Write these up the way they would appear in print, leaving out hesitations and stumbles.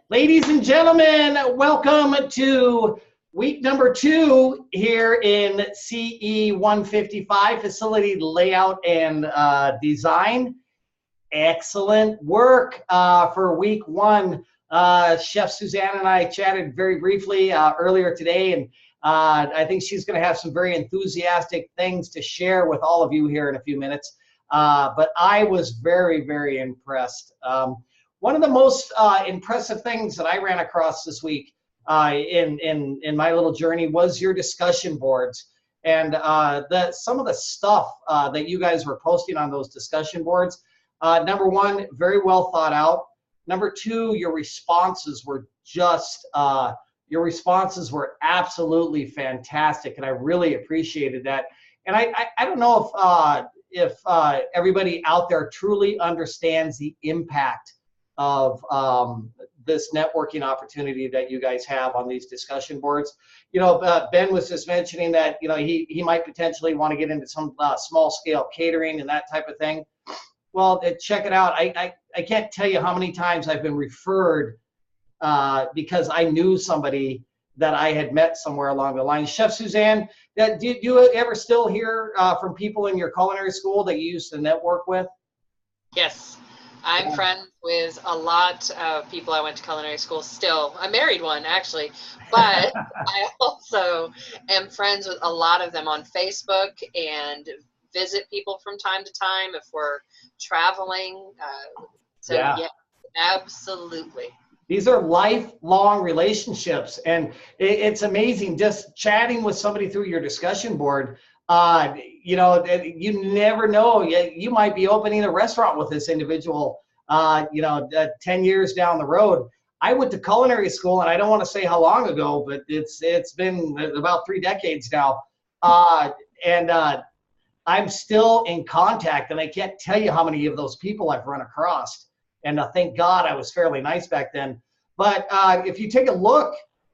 Ladies and gentlemen, welcome to week number 2 here in CE 155, Facility Layout and Design. Excellent work for week 1. Chef Suzanne and I chatted very briefly earlier today, and I think she's going to have some very enthusiastic things to share with all of you here in a few minutes. But I was very, very impressed. One of the most impressive things that I ran across this week in my little journey was your discussion boards, and some of the stuff that you guys were posting on those discussion boards. Number one, very well thought out. Number two, your responses were absolutely fantastic, and I really appreciated that. And I don't know if everybody out there truly understands the impact of this networking opportunity that you guys have on these discussion boards. You know, Ben was just mentioning that, you know, he might potentially want to get into some small scale catering and that type of thing. Well, check it out. I can't tell you how many times I've been referred because I knew somebody that I had met somewhere along the line. Chef Suzanne, do you ever still hear from people in your culinary school that you used to network with? Yes. I'm friends with a lot of people I went to culinary school still. I married one, actually, but I also am friends with a lot of them on Facebook and visit people from time to time if we're traveling. Yeah, absolutely. These are lifelong relationships, and it's amazing just chatting with somebody through your discussion board. You know, you never know. You might be opening a restaurant with this individual, 10 years down the road. I went to culinary school, and I don't want to say how long ago, but it's been about 3 decades now. And I'm still in contact, and I can't tell you how many of those people I've run across. And thank God I was fairly nice back then. But if you take a look,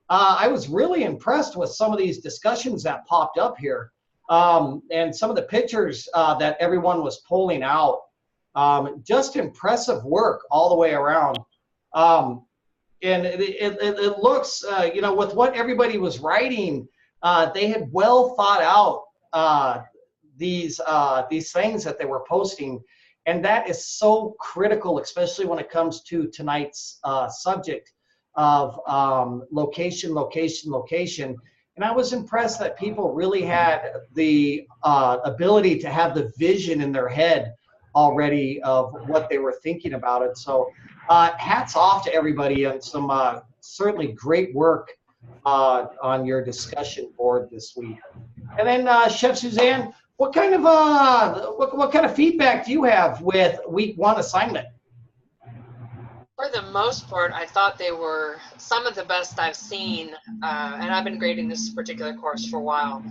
I was really impressed with some of these discussions that popped up here. And some of the pictures that everyone was pulling out, just impressive work all the way around. And it looks, with what everybody was writing, they had well thought out these things that they were posting. And that is so critical, especially when it comes to tonight's subject of location. And I was impressed that people really had the ability to have the vision in their head already of what they were thinking about it. So hats off to everybody on some certainly great work on your discussion board this week. And then Chef Suzanne, what kind of feedback do you have with week 1 assignment? For the most part, I thought they were some of the best I've seen, and I've been grading this particular course for a while.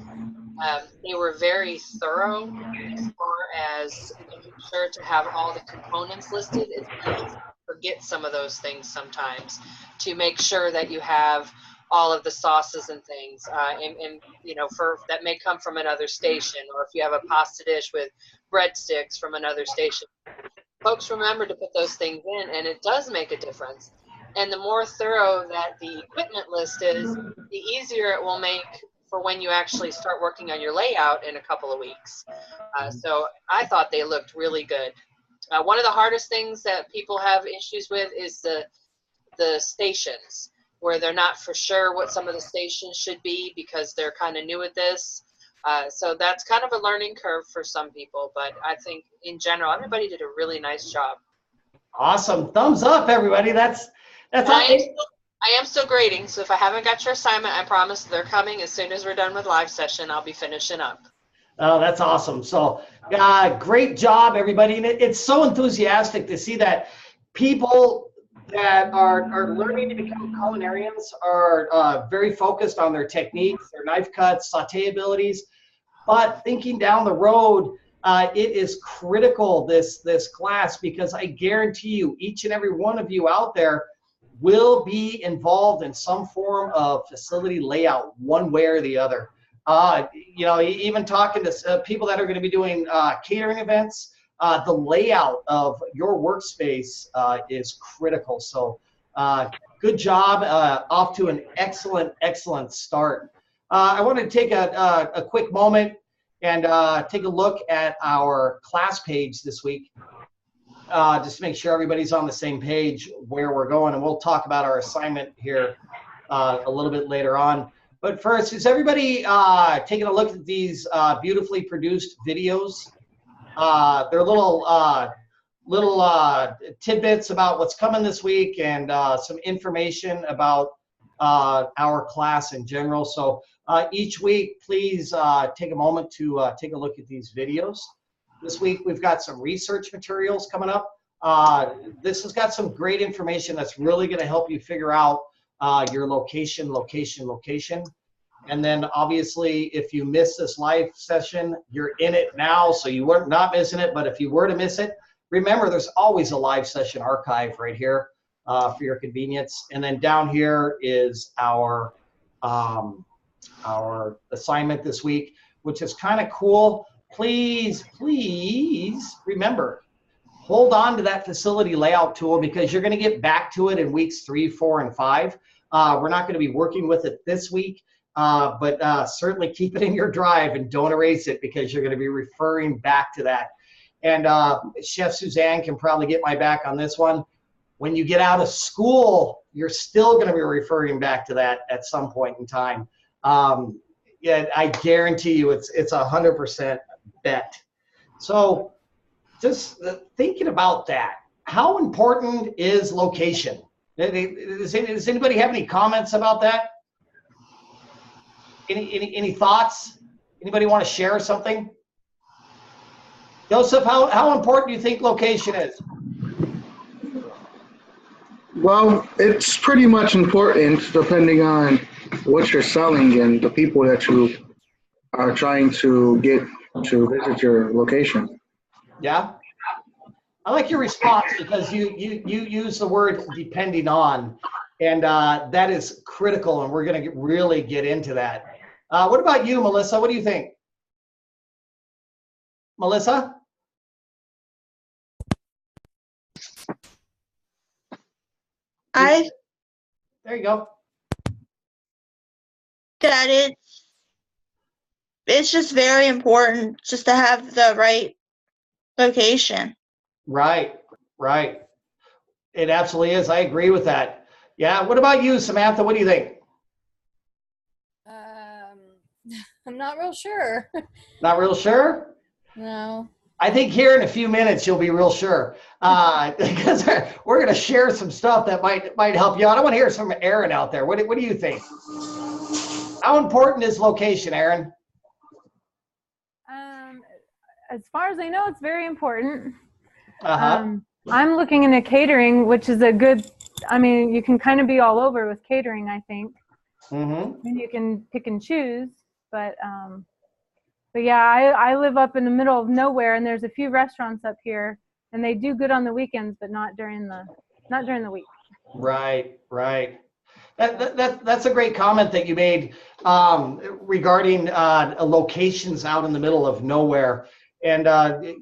They were very thorough as far as making sure to have all the components listed. It's easy to forget some of those things sometimes, to make sure that you have all of the sauces and things, and for that may come from another station, or if you have a pasta dish with breadsticks from another station. Folks remember to put those things in, and it does make a difference. And the more thorough that the equipment list is, the easier it will make for when you actually start working on your layout in a couple of weeks. So I thought they looked really good. One of the hardest things that people have issues with is the stations, where they're not for sure what some of the stations should be because they're kind of new at this. So that's kind of a learning curve for some people, but I think in general, everybody did a really nice job. Awesome. Thumbs up, everybody. That's I am still grading, so if I haven't got your assignment, I promise they're coming as soon as we're done with live session. I'll be finishing up. Oh, that's awesome. So great job, everybody. And it's so enthusiastic to see that people that are learning to become culinarians are very focused on their techniques, their knife cuts, saute abilities, but thinking down the road, it is critical, this class, because I guarantee you, each and every one of you out there will be involved in some form of facility layout, one way or the other. Even talking to people that are going to be doing catering events, the layout of your workspace is critical. So Good job. Off to an excellent start. I want to take a quick moment and take a look at our class page this week, just to make sure everybody's on the same page where we're going. And we'll talk about our assignment here a little bit later on. But first, is everybody taking a look at these beautifully produced videos? They're little tidbits about what's coming this week and some information about our class in general. So each week, please take a moment to take a look at these videos. This week, we've got some research materials coming up. This has got some great information that's really going to help you figure out your location. And then obviously, if you miss this live session, you're in it now, so you were not missing it. But if you were to miss it, remember there's always a live session archive right here for your convenience. And then down here is our assignment this week, which is kind of cool. Please remember, hold on to that facility layout tool because you're going to get back to it in weeks 3, 4, and 5. We're not going to be working with it this week. But certainly keep it in your drive and don't erase it because you're going to be referring back to that. And Chef Suzanne can probably get my back on this one. When you get out of school, you're still going to be referring back to that at some point in time. Yeah, I guarantee you it's 100% bet. So just thinking about that, how important is location? Does anybody have any comments about that? Any thoughts? Anybody want to share something? Joseph, how important do you think location is? Well, it's pretty much important depending on what you're selling and the people that you are trying to get to visit your location. Yeah. I like your response because you use the word depending on, and that is critical, and we're going to really get into that. What about you, Melissa? What do you think? Melissa? There you go. That it's just very important just to have the right location. Right. It absolutely is. I agree with that. Yeah. What about you, Samantha? What do you think? I'm not real sure. Not real sure? No. I think here in a few minutes you'll be real sure, because we're going to share some stuff that might help you out. I want to hear from Aaron out there. What do you think? How important is location, Aaron? As far as I know, it's very important. Uh-huh. I'm looking into catering, which is a good. I mean, you can kind of be all over with catering, I think. Mm-hmm. And you can pick and choose, but yeah, I live up in the middle of nowhere, and there's a few restaurants up here, and they do good on the weekends, but not during the week. Right. That's a great comment that you made regarding locations out in the middle of nowhere, and there's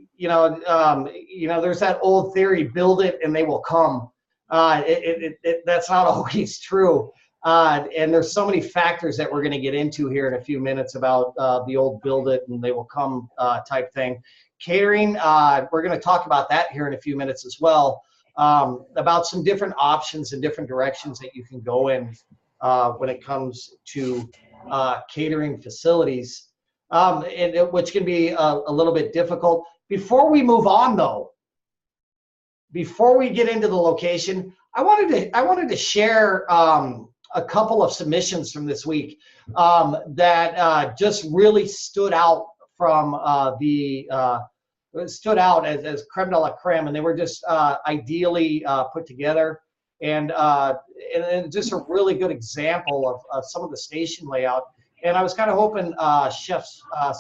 that old theory: build it and they will come. That's not always true. And there's so many factors that we're going to get into here in a few minutes about the old build it and they will come type thing. Catering, we're going to talk about that here in a few minutes as well, about some different options and different directions that you can go in when it comes to catering facilities, which can be a little bit difficult. Before we move on, though, before we get into the location, I wanted to share a couple of submissions from this week that just really stood out from stood out as creme de la creme, and they were just ideally put together, and just a really good example of some of the station layout. And I was kind of hoping Chef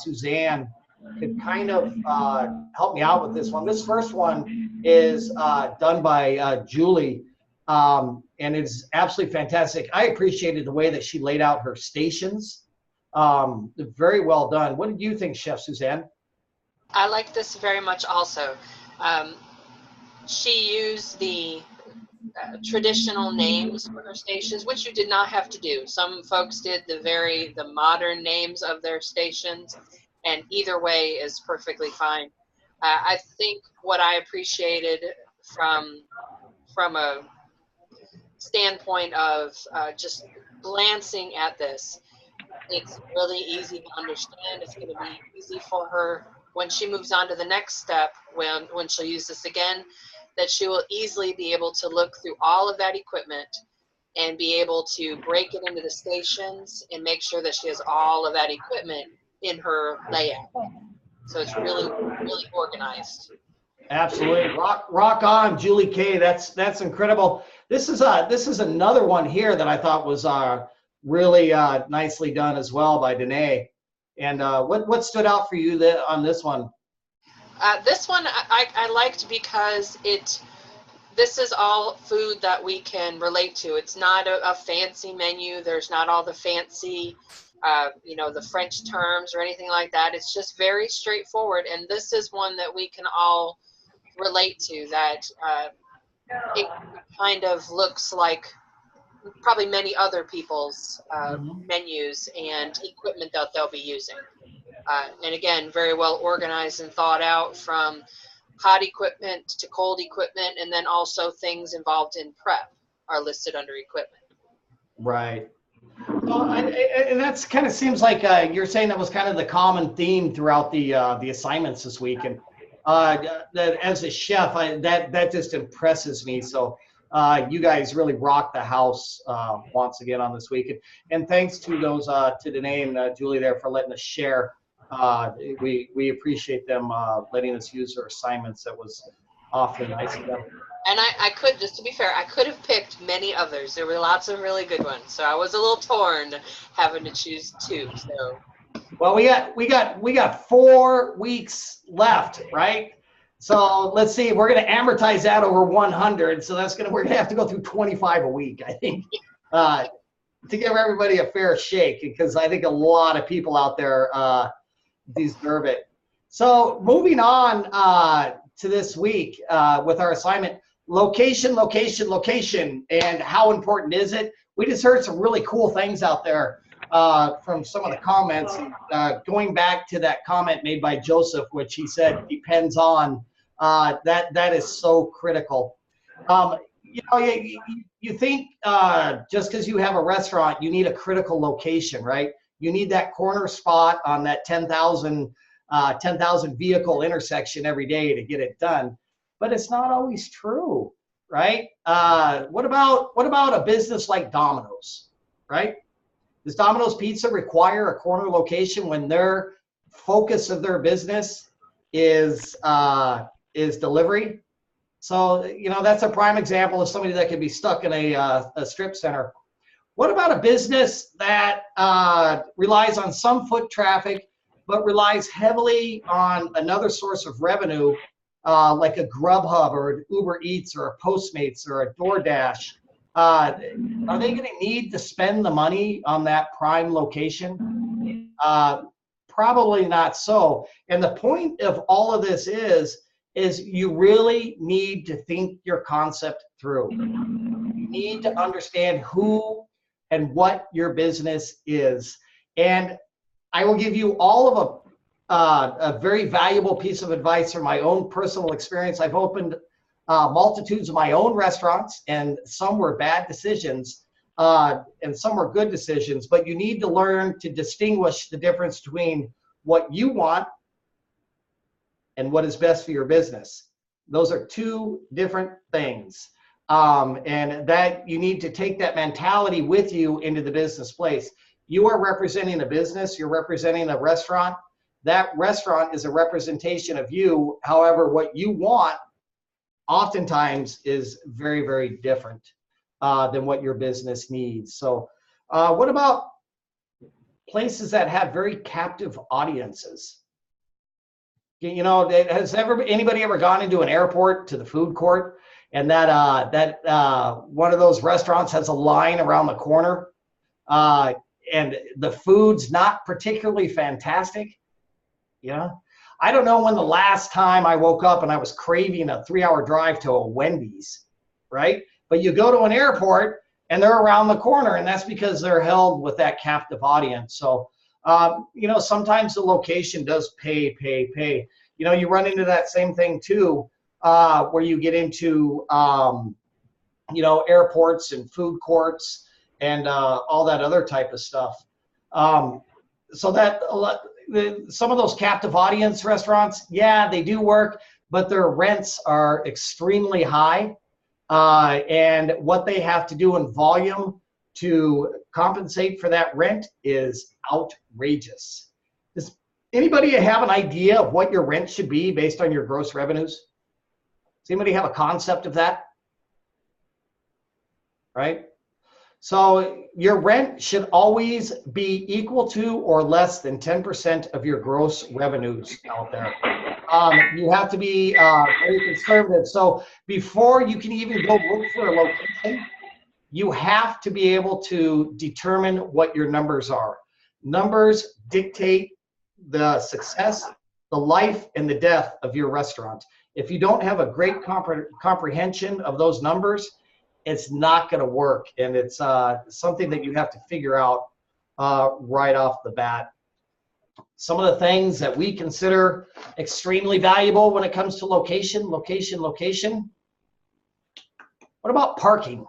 Suzanne could kind of help me out with this one. This first one is done by Julie. And it's absolutely fantastic. I appreciated the way that she laid out her stations. Very well done. What did you think, Chef Suzanne? I like this very much also. She used the traditional names for her stations, which you did not have to do. Some folks did the modern names of their stations, and either way is perfectly fine. I think what I appreciated from a standpoint of just glancing at this, it's really easy to understand. It's going to be easy for her when she moves on to the next step, when she'll use this again, that she will easily be able to look through all of that equipment and be able to break it into the stations and make sure that she has all of that equipment in her layout. So it's really, really organized. Absolutely. Rock on, Julie K. That's incredible. This is another one here that I thought was really nicely done as well by Danae. And what stood out for you on this one? This one I liked because this is all food that we can relate to. It's not a fancy menu. There's not all the fancy, the French terms or anything like that. It's just very straightforward. And this is one that we can all relate to, that it kind of looks like probably many other people's menus and equipment that they'll be using. And again, very well organized and thought out, from hot equipment to cold equipment, and then also things involved in prep are listed under equipment. Right. Well, and that's kind of seems like you're saying that was kind of the common theme throughout the assignments this week. And that as a chef, that just impresses me. So you guys really rocked the house once again on this week. And thanks to those to Danae and Julie there for letting us share. We appreciate them letting us use their assignments. That was awfully nice of them. And I could, just to be fair, I could have picked many others. There were lots of really good ones. So I was a little torn having to choose two. So. Well, we got 4 weeks left, right? So let's see. We're going to amortize that over 100. So we're going to have to go through 25 a week, I think, to give everybody a fair shake, because I think a lot of people out there deserve it. So moving on to this week with our assignment, location, and how important is it? We just heard some really cool things out there from some of the comments. Going back to that comment made by Joseph, which he said depends on, that is so critical. You think just because you have a restaurant, you need a critical location, right? You need that corner spot on that 10,000 vehicle intersection every day to get it done. But it's not always true, right? What about a business like Domino's, right? Does Domino's Pizza require a corner location when their focus of their business is delivery? So, that's a prime example of somebody that could be stuck in a strip center. What about a business that relies on some foot traffic, but relies heavily on another source of revenue, like a Grubhub or an Uber Eats or a Postmates or a DoorDash? Are they going to need to spend the money on that prime location? Probably not so. And the point of all of this is you really need to think your concept through. You need to understand who and what your business is. And I will give you all of a very valuable piece of advice from my own personal experience. I've opened multitudes of my own restaurants, and some were bad decisions, and some were good decisions, but you need to learn to distinguish the difference between what you want and what is best for your business. Those are two different things. And that you need to take that mentality with you into the business place. You are representing a business, you're representing a restaurant. That restaurant is a representation of you. However, what you want oftentimes is very, very different than what your business needs. So what about places that have very captive audiences? Has anybody ever gone into an airport to the food court, and that one of those restaurants has a line around the corner, and the food's not particularly fantastic? I don't know when the last time I woke up and I was craving a 3-hour drive to a Wendy's, right? But you go to an airport and they're around the corner, and that's because they're held with that captive audience. So, you know, sometimes the location does pay. You know, you run into that same thing too, where you get into, you know, airports and food courts and all that other type of stuff. So that some of those captive audience restaurants, yeah, they do work, but their rents are extremely high. And what they have to do in volume to compensate for that rent is outrageous. Does anybody have an idea of what your rent should be based on your gross revenues? Does anybody have a concept of that? Right? So your rent should always be equal to or less than 10% of your gross revenues out there. You have to be very conservative. So before you can even go look for a location, you have to be able to determine what your numbers are. Numbers dictate the success, the life, and the death of your restaurant. If you don't have a great comprehension of those numbers, it's not going to work. And it's something that you have to figure out right off the bat. Some of the things that we consider extremely valuable when it comes to location. What about parking,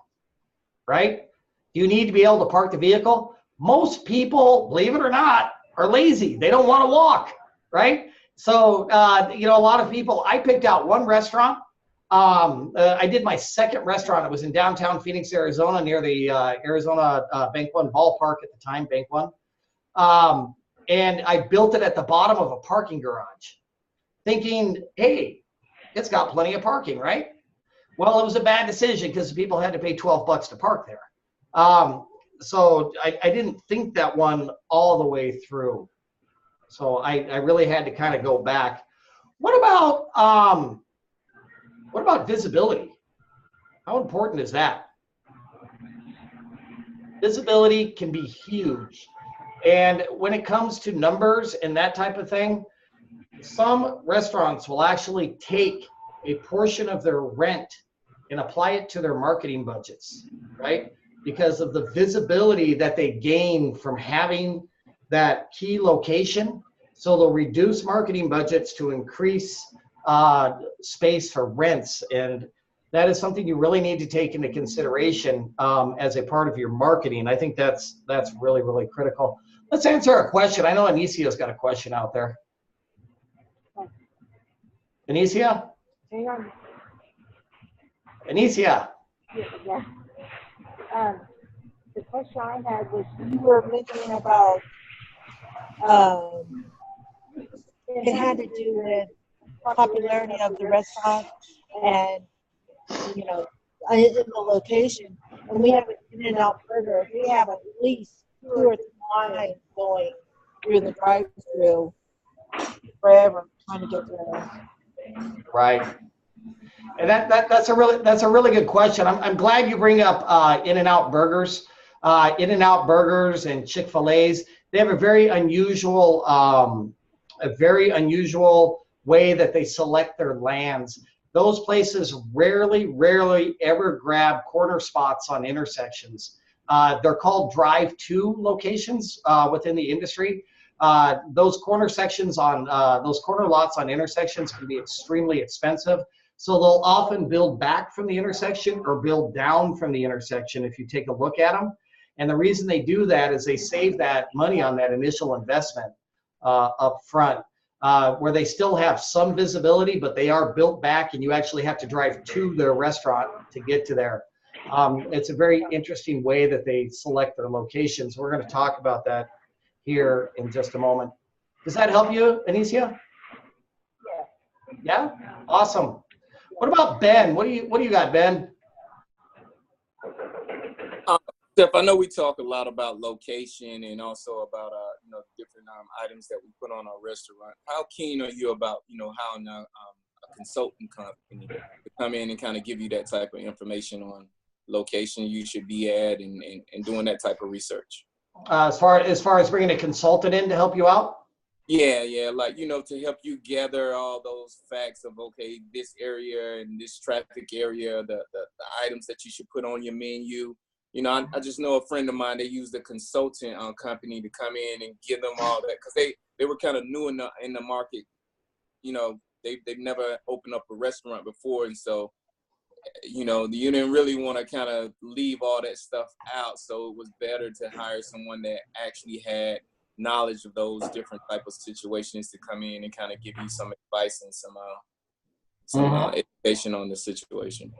right? You need to be able to park the vehicle. Most people, believe it or not, are lazy. They don't want to walk, right? So, you know, a lot of people, I picked out one restaurant. I did my second restaurant. It was in downtown Phoenix, Arizona, near the Arizona Bank One ballpark at the time, Bank One. And I built it at the bottom of a parking garage, thinking, hey, it's got plenty of parking, right? Well, it was a bad decision because people had to pay $12 to park there. So I didn't think that one all the way through. So I really had to kind of go back. What about visibility? How important is that? Visibility can be huge. And when it comes to numbers and that type of thing, some restaurants will actually take a portion of their rent and apply it to their marketing budgets, right? Because of the visibility that they gain from having that key location. So they'll reduce marketing budgets to increase space for rents. And that is something you really need to take into consideration as a part of your marketing. I think that's really, really critical. Let's answer a question. I know Anicia's got a question out there. Anicia? Hang on. Anicia? Yeah. The question I had was, you were mentioning about it had to do with popularity of the restaurant and, you know, in the location. And we have an In-N-Out Burger. We have at least 2 or 3 lines going through the drive-through forever trying to get there. Right. And that's a really good question. I'm glad you bring up In-N-Out Burgers. In-N-Out Burgers and Chick-fil-A's, they have a very unusual way that they select their lands. Those places rarely ever grab corner spots on intersections. They're called drive-to locations within the industry. Those corner sections on those corner lots on intersections can be extremely expensive. So they'll often build back from the intersection or build down from the intersection if you take a look at them. And the reason they do that is they save that money on that initial investment up front, where they still have some visibility, but they are built back and you actually have to drive to their restaurant to get to there. It's a very interesting way that they select their locations. We're going to talk about that here in just a moment. Does that help you, Anicia? Yeah? Awesome. What about Ben? What do you got, Ben? Steph, I know we talk a lot about location and also about you know, different items that we put on our restaurant. How keen are you about, you know, how a consultant company to come in and kind of give you that type of information on location you should be at and doing that type of research? As far as bringing a consultant in to help you out? Yeah, like, to help you gather all those facts of, okay, this area and this traffic area, the items that you should put on your menu. I just know a friend of mine, they used a consultant company to come in and give them all that, because they were kind of new in the market. They've never opened up a restaurant before, and so, you didn't really want to kind of leave all that stuff out, so it was better to hire someone that actually had knowledge of those different type of situations to come in and kind of give you some advice and some education on the situation.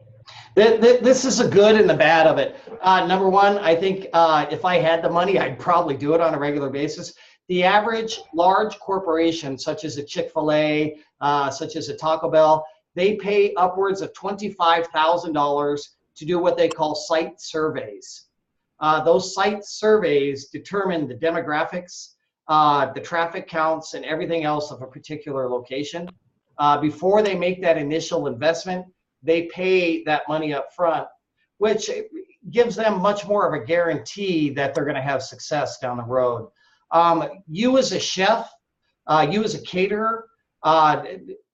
This is the good and the bad of it. Number one, I think if I had the money, I'd probably do it on a regular basis. The average large corporation, such as a Chick-fil-A, such as a Taco Bell, they pay upwards of $25,000 to do what they call site surveys. Those site surveys determine the demographics, the traffic counts, and everything else of a particular location. Before they make that initial investment, they pay that money up front, which gives them much more of a guarantee that they're going to have success down the road. You as a chef, you as a caterer,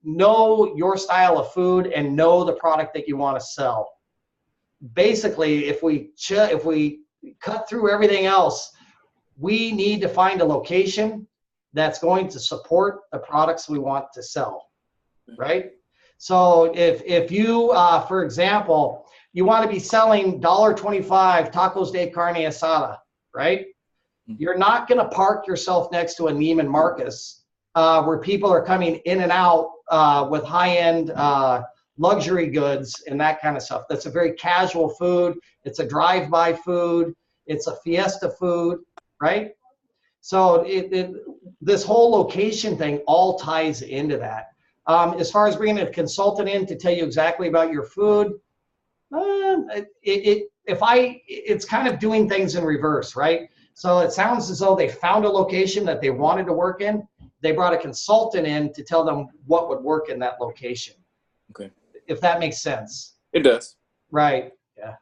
know your style of food and know the product that you want to sell. Basically, if we cut through everything else, we need to find a location that's going to support the products we want to sell, right? So if you, for example, you want to be selling $1.25 tacos de carne asada, right? You're not going to park yourself next to a Neiman Marcus where people are coming in and out with high-end luxury goods and that kind of stuff. That's a very casual food. It's a drive-by food. It's a fiesta food, right? So this whole location thing all ties into that. As far as bringing a consultant in to tell you exactly about your food, it's kind of doing things in reverse, right? So it sounds as though they found a location that they wanted to work in. They brought a consultant in to tell them what would work in that location. Okay. If that makes sense. It does. Right. Yeah.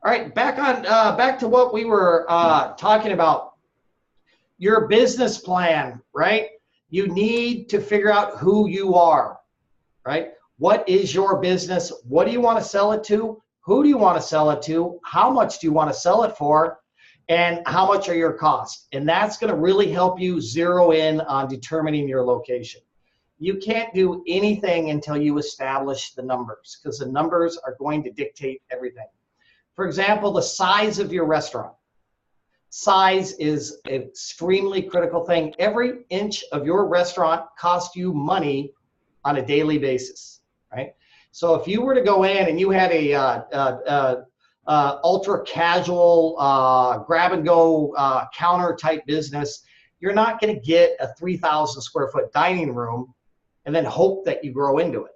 All right. Back to what we were talking about. Your business plan, right? You need to figure out who you are, right? What is your business? What do you want to sell it to? Who do you want to sell it to? How much do you want to sell it for? And how much are your costs? And that's going to really help you zero in on determining your location. You can't do anything until you establish the numbers, because the numbers are going to dictate everything. For example, the size of your restaurant. Size is an extremely critical thing. Every inch of your restaurant costs you money on a daily basis, right? So if you were to go in and you had a ultra casual grab and go counter type business, you're not going to get a 3,000 square foot dining room and then hope that you grow into it,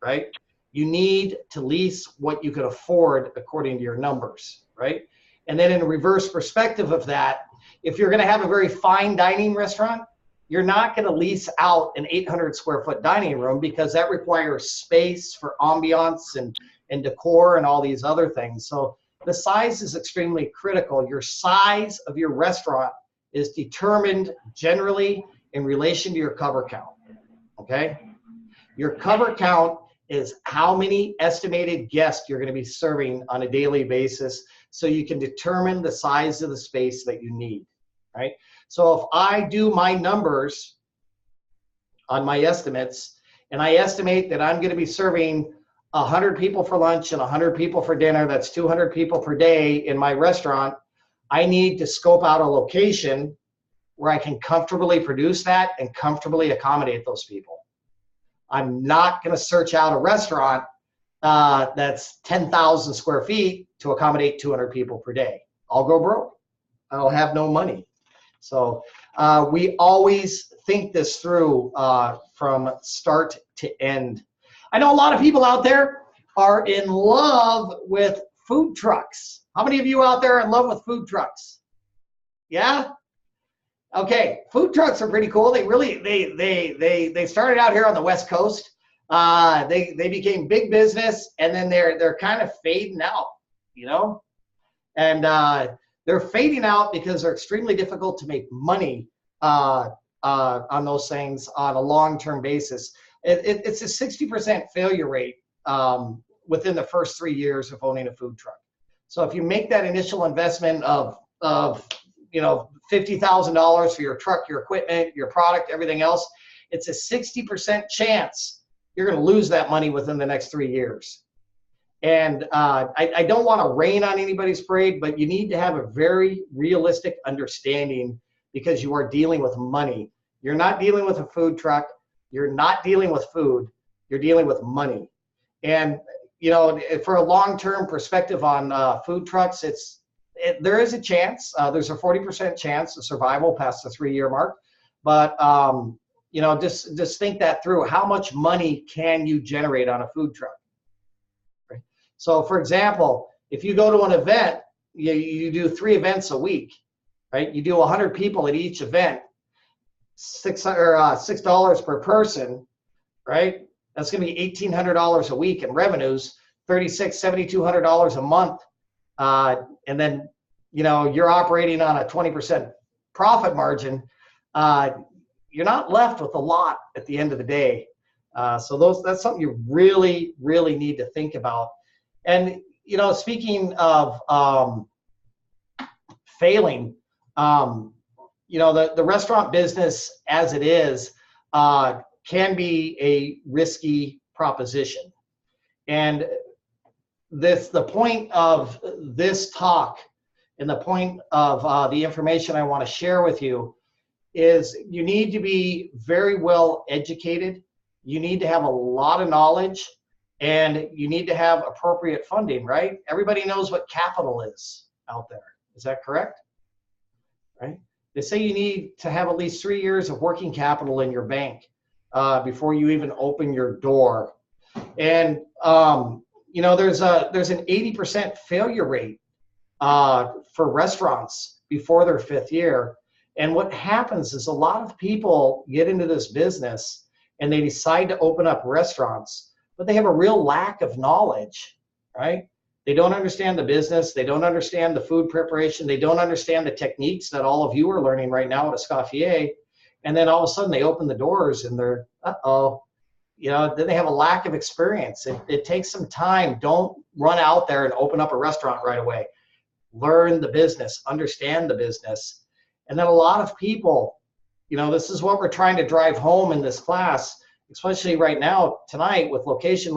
right? You need to lease what you could afford according to your numbers, right? And then in a reverse perspective of that, if you're going to have a very fine dining restaurant, you're not going to lease out an 800 square foot dining room, because that requires space for ambiance and decor and all these other things. So the size is extremely critical. Your size of your restaurant is determined generally in relation to your cover count, okay? Your cover count is how many estimated guests you're going to be serving on a daily basis, so you can determine the size of the space that you need, right? So if I do my numbers on my estimates, and I estimate that I'm going to be serving 100 people for lunch and 100 people for dinner, that's 200 people per day in my restaurant, I need to scope out a location where I can comfortably produce that and comfortably accommodate those people. I'm not going to search out a restaurant that's 10,000 square feet to accommodate 200 people per day. I'll go broke. I'll have no money. So we always think this through from start to end. I know a lot of people out there are in love with food trucks. How many of you out there are in love with food trucks? Yeah? Okay, food trucks are pretty cool. They really, they started out here on the West Coast. They became big business, and then they're kind of fading out, you know? And they're fading out because they're extremely difficult to make money on those things on a long-term basis. It's a 60% failure rate within the first 3 years of owning a food truck. So if you make that initial investment of $50,000 for your truck, your equipment, your product, everything else, it's a 60% chance you're going to lose that money within the next 3 years. And I don't want to rain on anybody's parade, but you need to have a very realistic understanding, because you are dealing with money. You're not dealing with a food truck. You're not dealing with food. You're dealing with money. And, for a long-term perspective on food trucks, there is a chance. There's a 40% chance of survival past the 3-year mark. But, just think that through. How much money can you generate on a food truck? Right? So, for example, if you go to an event, you do 3 events a week. Right? You do 100 people at each event, $6 per person, right? That's going to be $1,800 a week in revenues, $7,200 a month. And then, you're operating on a 20% profit margin. You're not left with a lot at the end of the day. So that's something you really, really need to think about. And, speaking of failing, the restaurant business as it is can be a risky proposition. And the point of this talk and the point of the information I want to share with you is you need to be very well educated. You need to have a lot of knowledge, and you need to have appropriate funding, right? Everybody knows what capital is out there. Is that correct? Right? They say you need to have at least 3 years of working capital in your bank before you even open your door. And there's an 80% failure rate for restaurants before their 5th year. And what happens is a lot of people get into this business and they decide to open up restaurants, but they have a real lack of knowledge, right? They don't understand the business. They don't understand the food preparation. They don't understand the techniques that all of you are learning right now at Escoffier. And then all of a sudden they open the doors and they're, then they have a lack of experience. It takes some time. Don't run out there and open up a restaurant right away. Learn the business, understand the business. And then a lot of people, this is what we're trying to drive home in this class, especially right now, tonight, with location.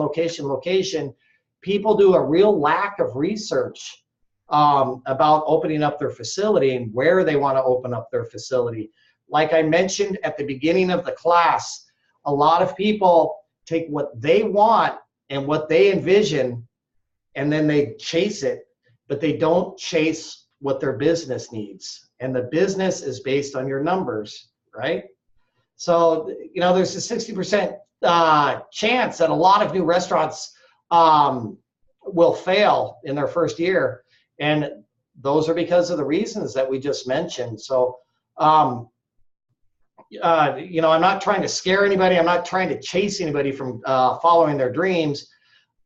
People do a real lack of research about opening up their facility and where they want to open up their facility. Like I mentioned at the beginning of the class, a lot of people take what they want and what they envision, and then they chase it, but they don't chase what their business needs. And the business is based on your numbers, right? So, there's a 60% chance that a lot of new restaurants will fail in their first year. And those are because of the reasons that we just mentioned. So, I'm not trying to scare anybody. I'm not trying to chase anybody from following their dreams.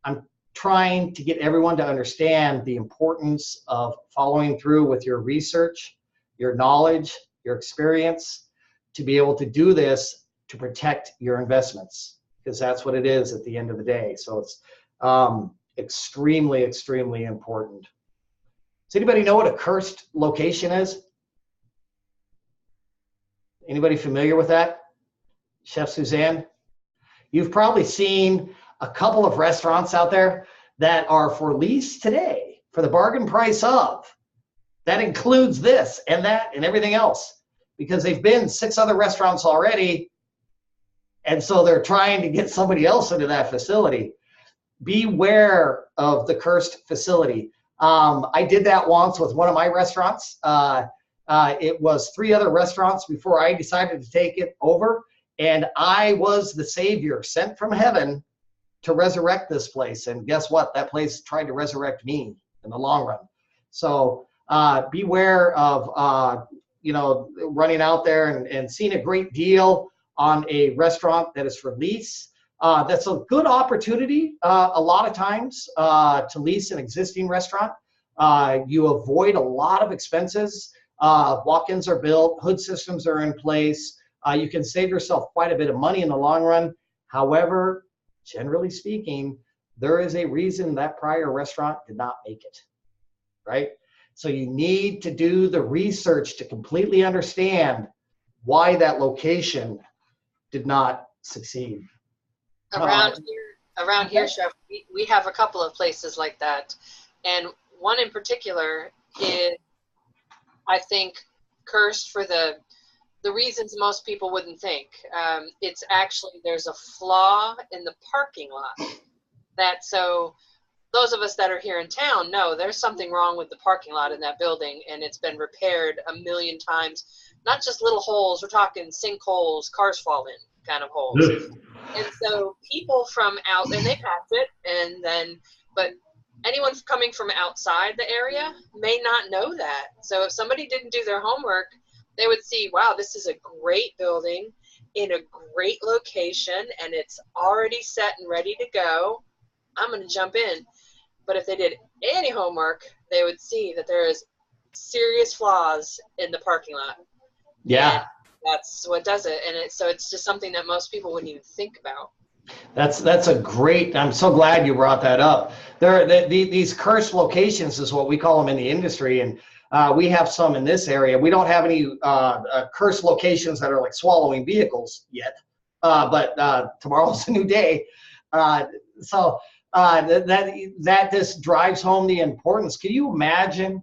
I'm trying to get everyone to understand the importance of following through with your research, your knowledge, your experience, to be able to do this to protect your investments, because that's what it is at the end of the day. So it's extremely, extremely important. Does anybody know what a cursed location is? Anybody familiar with that? Chef Suzanne? You've probably seen a couple of restaurants out there that are for lease today for the bargain price of. That includes this and that and everything else, because they've been 6 other restaurants already, and so they're trying to get somebody else into that facility. Beware of the cursed facility. I did that once with one of my restaurants. It was 3 other restaurants before I decided to take it over, and I was the savior sent from heaven to resurrect this place. And guess what? That place tried to resurrect me in the long run. So beware of running out there and seeing a great deal on a restaurant that is for lease. That's a good opportunity a lot of times to lease an existing restaurant. You avoid a lot of expenses. Walk-ins are built, hood systems are in place, You can save yourself quite a bit of money in the long run. However, generally speaking, there is a reason that prior restaurant did not make it, right? So you need to do the research to completely understand why that location did not succeed. Around here, Chef, we have a couple of places like that. And one in particular is, I think, cursed for the reasons most people wouldn't think. It's actually, there's a flaw in the parking lot. So those of us that are here in town know there's something wrong with the parking lot in that building, and it's been repaired a million times. Not just little holes, we're talking sinkholes, cars fall in kind of holes. And so people from out, and they pass it, but anyone coming from outside the area may not know that. So if somebody didn't do their homework, they would see, wow, this is a great building in a great location, and it's already set and ready to go. I'm going to jump in. But if they did any homework, they would see that there is serious flaws in the parking lot. Yeah. And that's what does it. And so it's just something that most people wouldn't even think about. That's a great, I'm so glad you brought that up. These cursed locations is what we call them in the industry. And we have some in this area. We don't have any cursed locations that are like swallowing vehicles yet. But tomorrow's a new day. So that just drives home the importance. Can you imagine,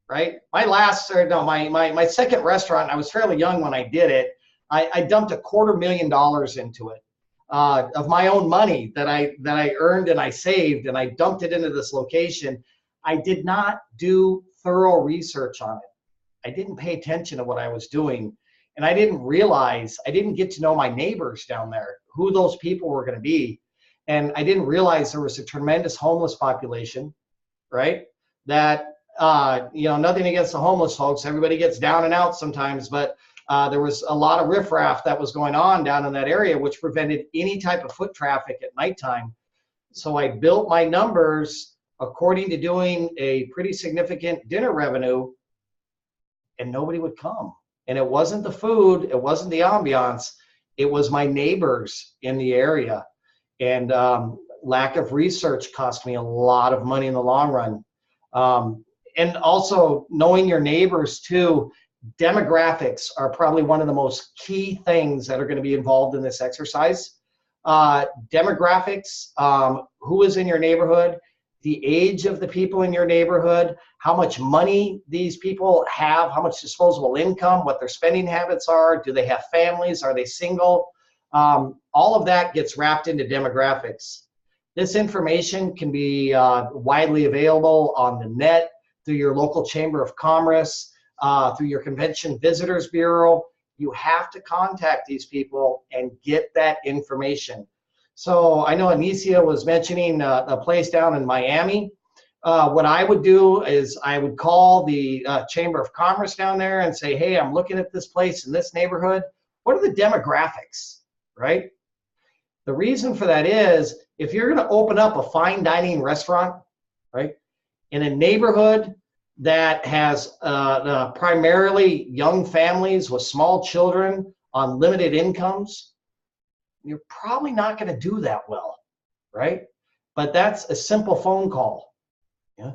right? My second restaurant, I was fairly young when I did it. I dumped $250,000 into it of my own money that I earned and I saved, and I dumped it into this location. I did not do thorough research on it. I didn't pay attention to what I was doing, and I didn't get to know my neighbors down there, who those people were going to be. And I didn't realize there was a tremendous homeless population, right? That, nothing against the homeless folks. Everybody gets down and out sometimes, but there was a lot of riffraff that was going on down in that area, which prevented any type of foot traffic at nighttime. So I built my numbers according to doing a pretty significant dinner revenue, and nobody would come. And it wasn't the food, it wasn't the ambiance, it was my neighbors in the area. And lack of research cost me a lot of money in the long run. And also knowing your neighbors too. Demographics are probably one of the most key things that are going to be involved in this exercise. Demographics, who is in your neighborhood, the age of the people in your neighborhood, how much money these people have, how much disposable income, what their spending habits are, do they have families, are they single? All of that gets wrapped into demographics. This information can be widely available on the net, through your local chamber of commerce, through your convention visitors bureau. You have to contact these people and get that information. So I know Anicia was mentioning a place down in Miami. What I would do is I would call the Chamber of Commerce down there and say, hey, I'm looking at this place in this neighborhood. What are the demographics, right? The reason for that is if you're going to open up a fine dining restaurant, right, in a neighborhood that has primarily young families with small children on limited incomes, you're probably not going to do that well, right? But that's a simple phone call. Yeah?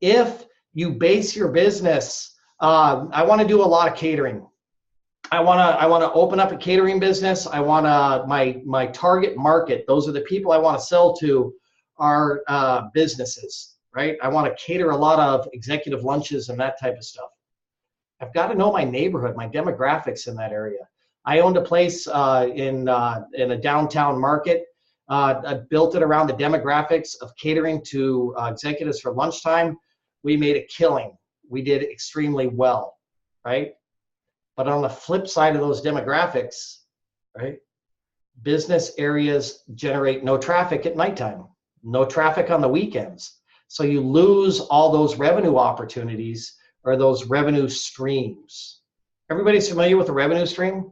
If you base your business, I want to do a lot of catering. I want to open up a catering business. I want to my target market. Those are the people I want to sell to are businesses, right? I want to cater a lot of executive lunches and that type of stuff. I've got to know my neighborhood, my demographics in that area. I owned a place in a downtown market. I built it around the demographics of catering to executives for lunchtime. We made a killing. We did extremely well, right? But on the flip side of those demographics, right, business areas generate no traffic at nighttime, no traffic on the weekends. So you lose all those revenue opportunities or those revenue streams. Everybody's familiar with a revenue stream?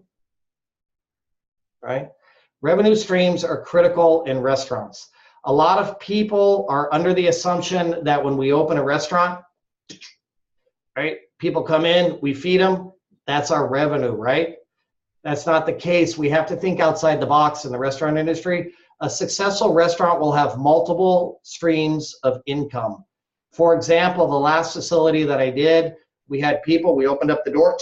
Right? Revenue streams are critical in restaurants. A lot of people are under the assumption that when we open a restaurant, right, people come in, we feed them, that's our revenue, right? That's not the case. We have to think outside the box in the restaurant industry. A successful restaurant will have multiple streams of income. For example, the last facility that I did, we had people, we opened up the door,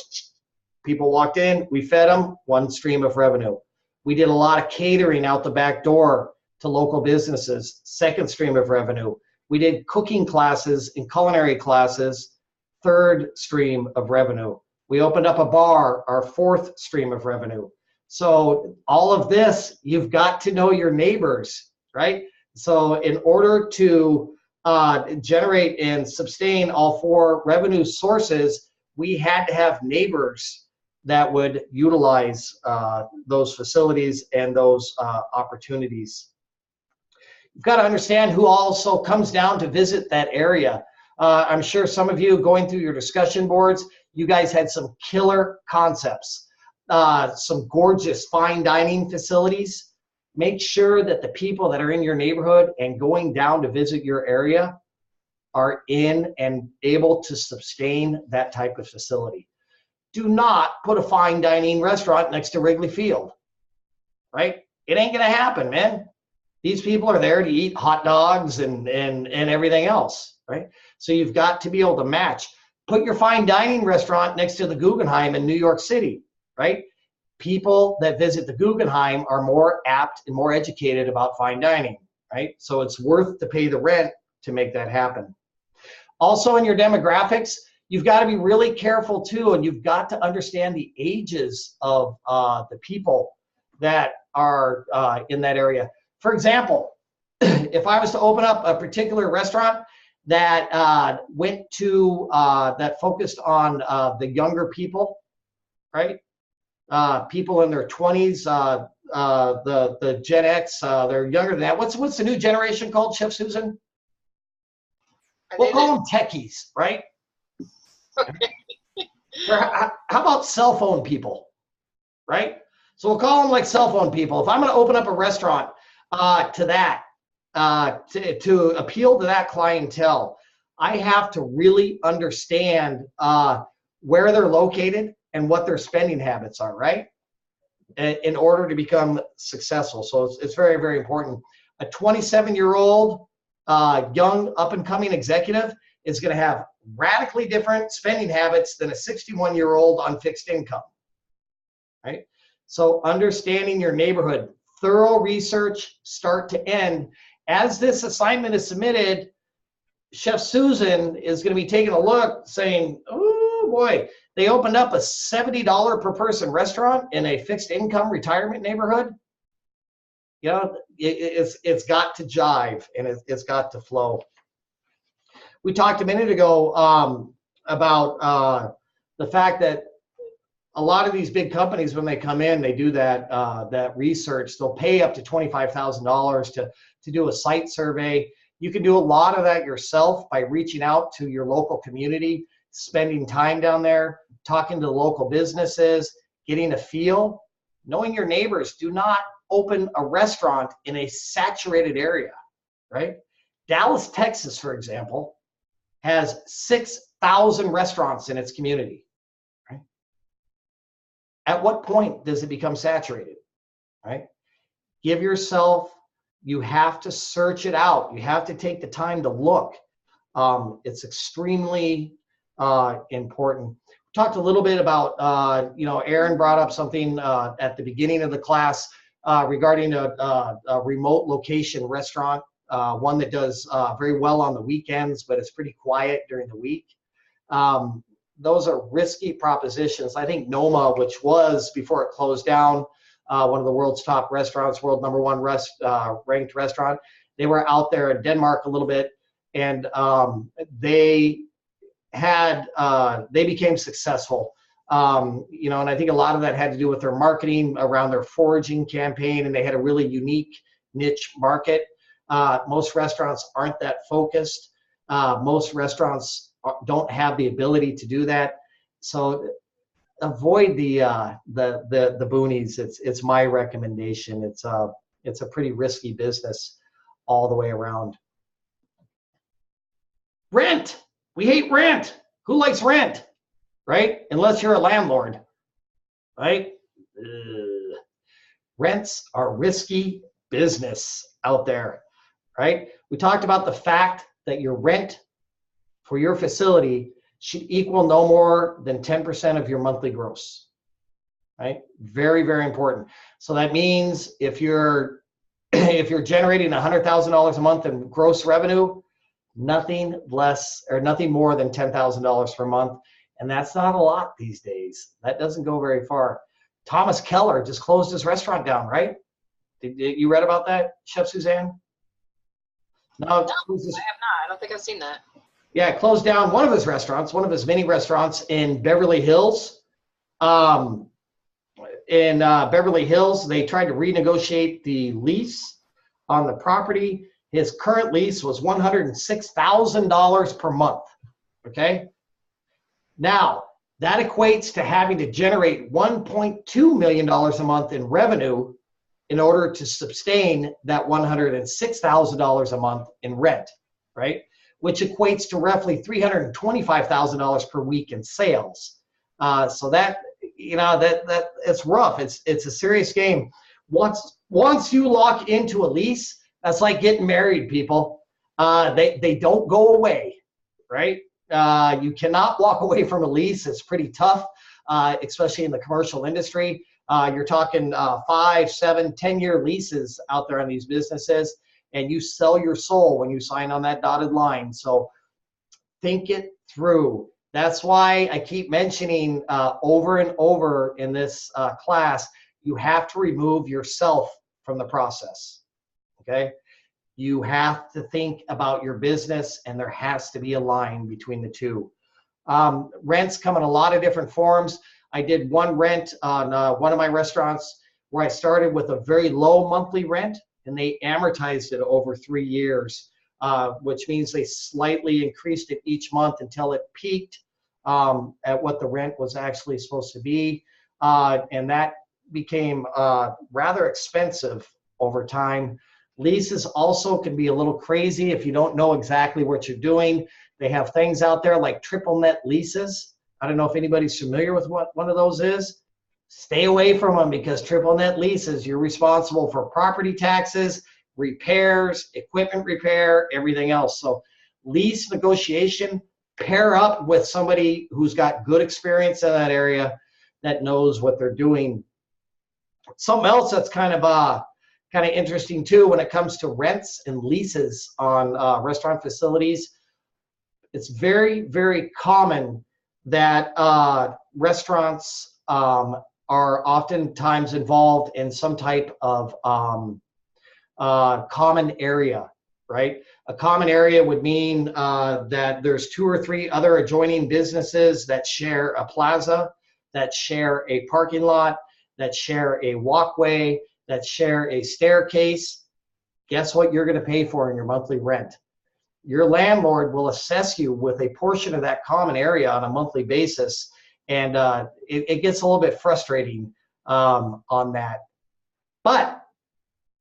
people walked in, we fed them, one stream of revenue. We did a lot of catering out the back door to local businesses, second stream of revenue. We did cooking classes and culinary classes, third stream of revenue. We opened up a bar, our fourth stream of revenue. So all of this, you've got to know your neighbors, right? So in order to generate and sustain all four revenue sources, we had to have neighbors that would utilize those facilities and those opportunities. You've got to understand who also comes down to visit that area. I'm sure some of you going through your discussion boards, you guys had some killer concepts, some gorgeous fine dining facilities. Make sure that the people that are in your neighborhood and going down to visit your area are in and able to sustain that type of facility. Do not put a fine dining restaurant next to Wrigley Field, right? It ain't gonna happen, man. These people are there to eat hot dogs and everything else, right? So you've got to be able to match. Put your fine dining restaurant next to the Guggenheim in New York City, right? People that visit the Guggenheim are more apt and more educated about fine dining, right? So it's worth to pay the rent to make that happen. Also in your demographics, you've got to be really careful too, and you've got to understand the ages of the people that are in that area. For example, if I was to open up a particular restaurant that went to, that focused on the younger people, right? People in their 20s, the Gen X, they're younger than that. What's the new generation called, Chef Susan? We'll call them techies, right? Okay. How about cell phone people, right? So we'll call them like cell phone people. If I'm going to open up a restaurant to appeal to that clientele, I have to really understand where they're located and what their spending habits are, right? In order to become successful. So it's very, very important. A 27-year-old young up-and-coming executive is going to have radically different spending habits than a 61-year-old on fixed income, right? So understanding your neighborhood, thorough research, start to end. As this assignment is submitted, Chef Susan is going to be taking a look saying, oh boy, they opened up a $70 per person restaurant in a fixed income retirement neighborhood. You know, it's got to jive and it's got to flow. We talked a minute ago about the fact that a lot of these big companies, when they come in, they do that research. They'll pay up to $25,000 to do a site survey. You can do a lot of that yourself by reaching out to your local community, spending time down there, talking to local businesses, getting a feel. Knowing your neighbors. Do not open a restaurant in a saturated area, right? Dallas, Texas, for example, has 6,000 restaurants in its community, right? At what point does it become saturated, right? Give yourself, you have to search it out. You have to take the time to look. It's extremely important. We talked a little bit about, Aaron brought up something at the beginning of the class regarding a remote location restaurant, one that does very well on the weekends, but it's pretty quiet during the week. Those are risky propositions. I think Noma, which was, before it closed down, one of the world's top restaurants, world #1 ranked restaurant, they were out there in Denmark a little bit, and they became successful. And I think a lot of that had to do with their marketing around their foraging campaign, and they had a really unique niche market. Most restaurants aren't that focused. Most restaurants don't have the ability to do that. So avoid the boonies. It's my recommendation. It's a pretty risky business all the way around. Rent. We hate rent. Who likes rent, right? Unless you're a landlord, right? Ugh. Rents are risky business out there, right? We talked about the fact that your rent for your facility should equal no more than 10% of your monthly gross, right? Very, very important. So that means if you're if you're generating $100,000 a month in gross revenue, nothing less or nothing more than $10,000 per month. And that's not a lot these days. That doesn't go very far. Thomas Keller just closed his restaurant down, right? Did you read about that, Chef Suzanne? No, No, I have not. I don't think I've seen that. yeah, closed down one of his restaurants, one of his mini restaurants in Beverly Hills. In Beverly Hills, they tried to renegotiate the lease on the property. His current lease was $106,000 per month. Okay. Now, that equates to having to generate $1.2 million a month in revenue in order to sustain that $106,000 a month in rent, right? Which equates to roughly $325,000 per week in sales. So that, that it's rough. It's a serious game. Once you lock into a lease, that's like getting married, people. They don't go away, right? You cannot walk away from a lease. It's pretty tough, especially in the commercial industry. You're talking 5, 7, 10-year leases out there on these businesses, and you sell your soul when you sign on that dotted line. So think it through. That's why I keep mentioning over and over in this class, you have to remove yourself from the process, okay? You have to think about your business, and there has to be a line between the two. Rents come in a lot of different forms. I did one rent on one of my restaurants where I started with a very low monthly rent, and they amortized it over 3 years, which means they slightly increased it each month until it peaked at what the rent was actually supposed to be. And that became rather expensive over time. Leases also can be a little crazy if you don't know exactly what you're doing. They have things out there like triple net leases. I don't know if anybody's familiar with what one of those is. Stay away from them, because triple net leases, you're responsible for property taxes, repairs, equipment repair, everything else. So lease negotiation, pair up with somebody who's got good experience in that area that knows what they're doing. Something else that's kind of interesting too when it comes to rents and leases on restaurant facilities. It's very, very common that restaurants are oftentimes involved in some type of common area, right? A common area would mean that there's 2 or 3 other adjoining businesses that share a plaza, that share a parking lot, that share a walkway, that share a staircase. Guess what you're going to pay for in your monthly rent? Your landlord will assess you with a portion of that common area on a monthly basis, and it gets a little bit frustrating on that. But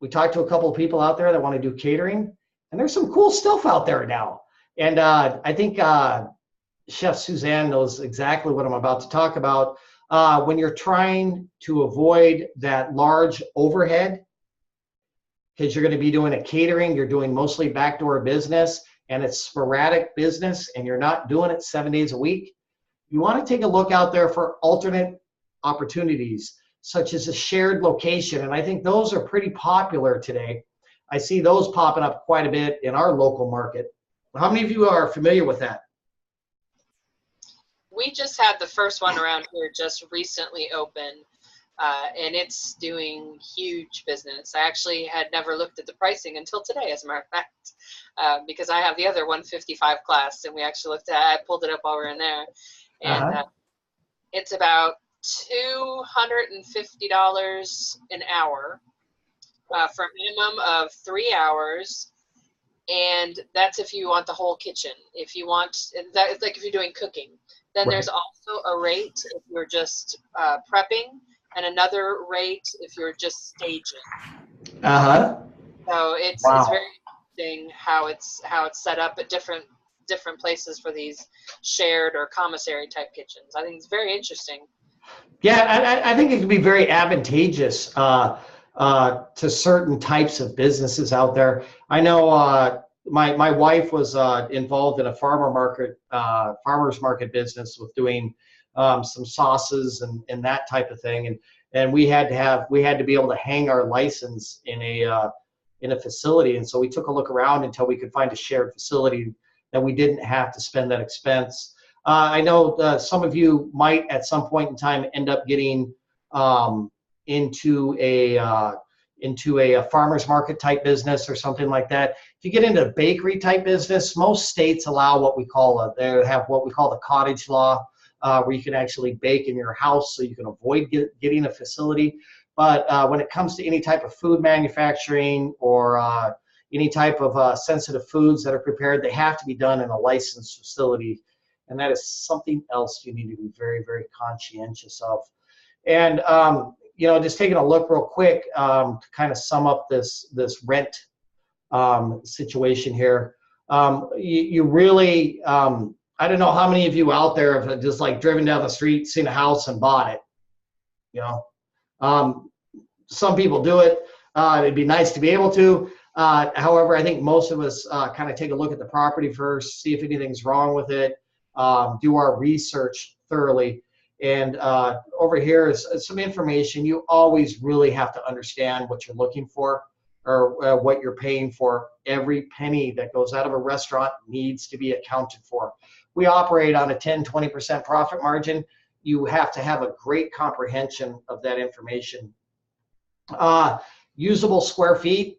we talked to a couple of people out there that want to do catering, and there's some cool stuff out there now. And I think Chef Suzanne knows exactly what I'm about to talk about. When you're trying to avoid that large overhead, because you're going to be doing a catering, you're doing mostly backdoor business, and it's sporadic business, and you're not doing it 7 days a week, you want to take a look out there for alternate opportunities, such as a shared location. And I think those are pretty popular today. I see those popping up quite a bit in our local market. How many of you are familiar with that? We just had the first one around here just recently open, and it's doing huge business. I actually had never looked at the pricing until today, as a matter of fact, because I have the other 155 class, and we actually looked at it. I pulled it up while we were in there, and it's about $250 an hour for a minimum of 3 hours. And that's if you want the whole kitchen. If you want, that is like if you're doing cooking. Then there's also a rate if you're just prepping, and another rate if you're just staging. So it's very interesting how it's set up at different places for these shared or commissary type kitchens. I think it's very interesting. Yeah, I think it can be very advantageous to certain types of businesses out there. I know my wife was involved in a farmers market business with doing some sauces and that type of thing, and we had to be able to hang our license in a facility, and so we took a look around until we could find a shared facility that we didn't have to spend that expense. I know some of you might at some point in time end up getting into a farmer's market type business or something like that. If you get into a bakery type business, most states allow they have what we call the cottage law, where you can actually bake in your house so you can avoid getting a facility. But when it comes to any type of food manufacturing or any type of sensitive foods that are prepared, they have to be done in a licensed facility. And that is something else you need to be very, very conscientious of. And, just taking a look real quick to kind of sum up this rent situation here. You really, I don't know how many of you out there have just like driven down the street, seen a house and bought it, some people do it. It'd be nice to be able to. However, I think most of us kind of take a look at the property first, see if anything's wrong with it. Do our research thoroughly. And over here is some information. You always really have to understand what you're looking for or what you're paying for. Every penny that goes out of a restaurant needs to be accounted for. We operate on a 10-20% profit margin. You have to have a great comprehension of that information. Usable square feet,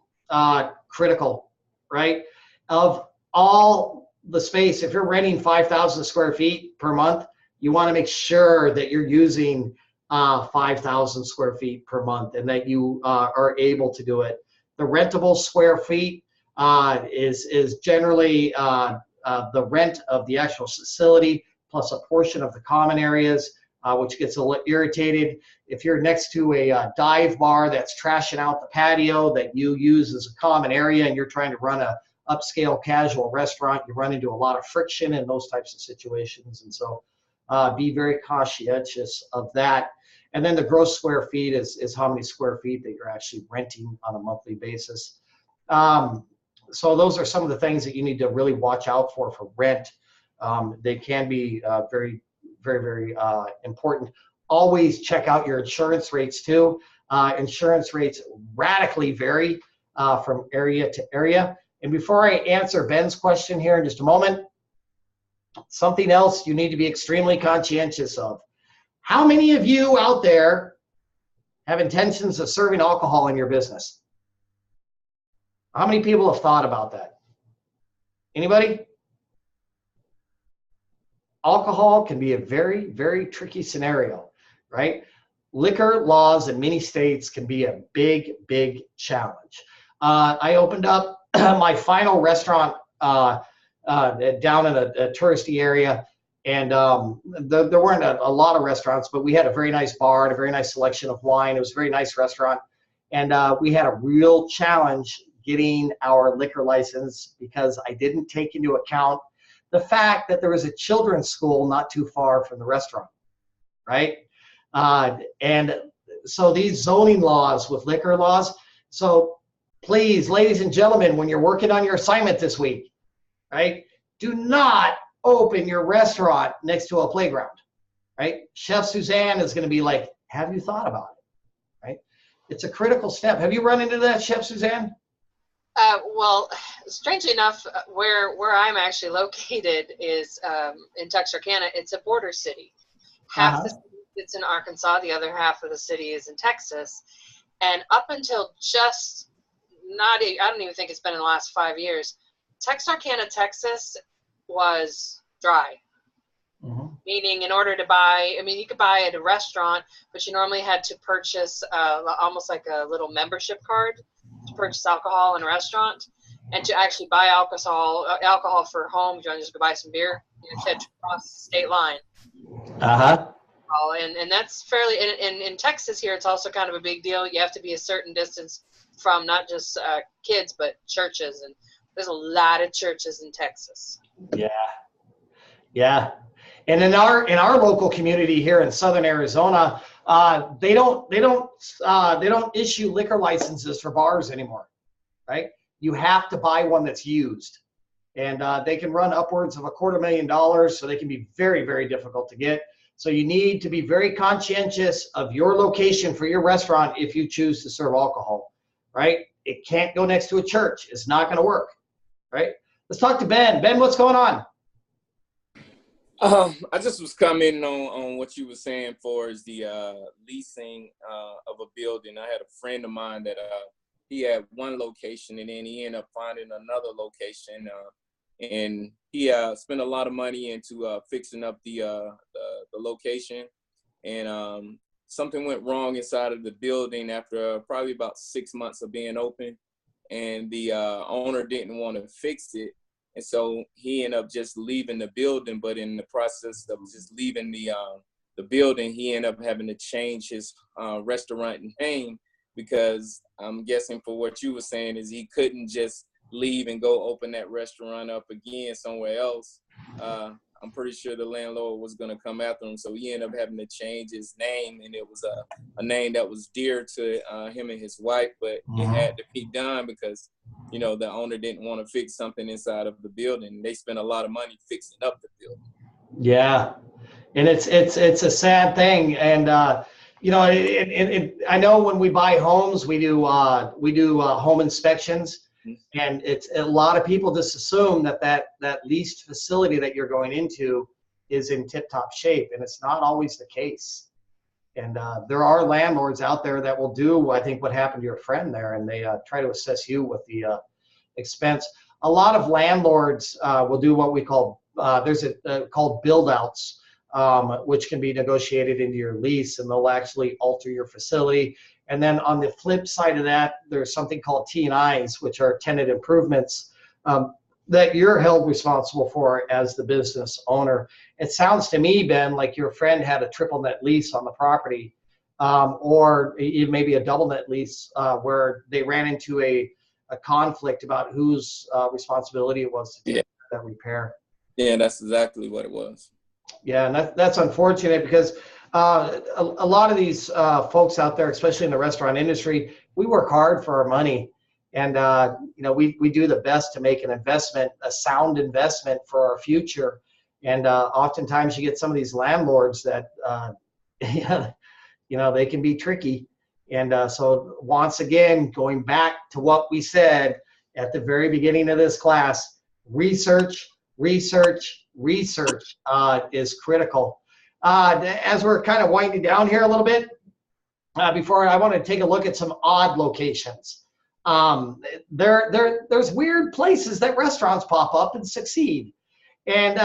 critical, right? Of all the space, if you're renting 5,000 square feet per month, you want to make sure that you're using 5,000 square feet per month and that you are able to do it. The rentable square feet is generally the rent of the actual facility plus a portion of the common areas, which gets a little irritated. If you're next to a dive bar that's trashing out the patio that you use as a common area and you're trying to run a upscale casual restaurant, you run into a lot of friction in those types of situations. And so be very conscientious of that. And then the gross square feet is how many square feet that you're actually renting on a monthly basis. So those are some of the things that you need to really watch out for rent. They can be very, very, very important. Always check out your insurance rates too. Insurance rates radically vary from area to area. And before I answer Ben's question here in just a moment, something else you need to be extremely conscientious of. How many of you out there have intentions of serving alcohol in your business? How many people have thought about that? Anybody? Alcohol can be a very, very tricky scenario, right? Liquor laws in many states can be a big, big challenge. I opened up my final restaurant down in a touristy area, and there weren't a lot of restaurants, but we had a very nice bar and a very nice selection of wine. It was a very nice restaurant, and we had a real challenge getting our liquor license because I didn't take into account the fact that there was a children's school not too far from the restaurant, right? And so these zoning laws with liquor laws, so please, ladies and gentlemen, when you're working on your assignment this week, right, do not open your restaurant next to a playground, right? Chef Suzanne is going to be like, have you thought about it, right? It's a critical step. Have you run into that, Chef Suzanne? Well, strangely enough, where I'm actually located is in Texarkana. It's a border city. Half the city is in Arkansas, the other half of the city is in Texas. And up until just I don't even think it's been in the last 5 years, Texarkana, Texas was dry. Mm-hmm. Meaning in order to buy, you could buy at a restaurant, but you normally had to purchase almost like a little membership card to purchase alcohol in a restaurant. And to actually buy alcohol for home, you want to just buy some beer, you had to cross the state line. And that's fairly, in Texas here, it's also kind of a big deal. You have to be a certain distance from not just kids, but churches. And there's a lot of churches in Texas. Yeah. And in our local community here in Southern Arizona, they don't issue liquor licenses for bars anymore, right? You have to buy one that's used, and they can run upwards of $250,000, so they can be very, very difficult to get. So you need to be very conscientious of your location for your restaurant if you choose to serve alcohol, right? It can't go next to a church. It's not going to work, right? Let's talk to Ben. Ben, what's going on? I just was commenting on what you were saying for is the leasing of a building. I had a friend of mine that he had one location, and then he ended up finding another location, and he spent a lot of money into fixing up the location, and something went wrong inside of the building after probably about 6 months of being open, and the owner didn't want to fix it. And so he ended up just leaving the building, but in the process of just leaving the building, he ended up having to change his restaurant name, because I'm guessing for what you were saying is he couldn't just leave and go open that restaurant up again somewhere else. I'm pretty sure the landlord was going to come after him. So he ended up having to change his name, and it was a name that was dear to him and his wife, but it had to be done because, you know, the owner didn't want to fix something inside of the building. They spent a lot of money fixing up the building. Yeah. And it's a sad thing. And, you know, I know when we buy homes, we do home inspections. And it's a lot of people just assume that leased facility that you're going into is in tip-top shape, and it's not always the case. And there are landlords out there that will do, I think, what happened to your friend there, and they try to assess you with the expense. A lot of landlords will do what we call called build-outs, which can be negotiated into your lease, and they'll actually alter your facility. And then on the flip side of that, there's something called T&Is, which are tenant improvements that you're held responsible for as the business owner. It sounds to me, Ben, like your friend had a triple net lease on the property, or even maybe a double net lease where they ran into a conflict about whose responsibility it was to do that repair. Yeah, that's exactly what it was. Yeah, and that's unfortunate because a lot of these folks out there, especially in the restaurant industry, we work hard for our money, and you know, we do the best to make an investment, a sound investment for our future. And oftentimes you get some of these landlords that you know, they can be tricky. And so once again, going back to what we said at the very beginning of this class, research is critical. As we're kind of winding down here a little bit, before I want to take a look at some odd locations. There's weird places that restaurants pop up and succeed. And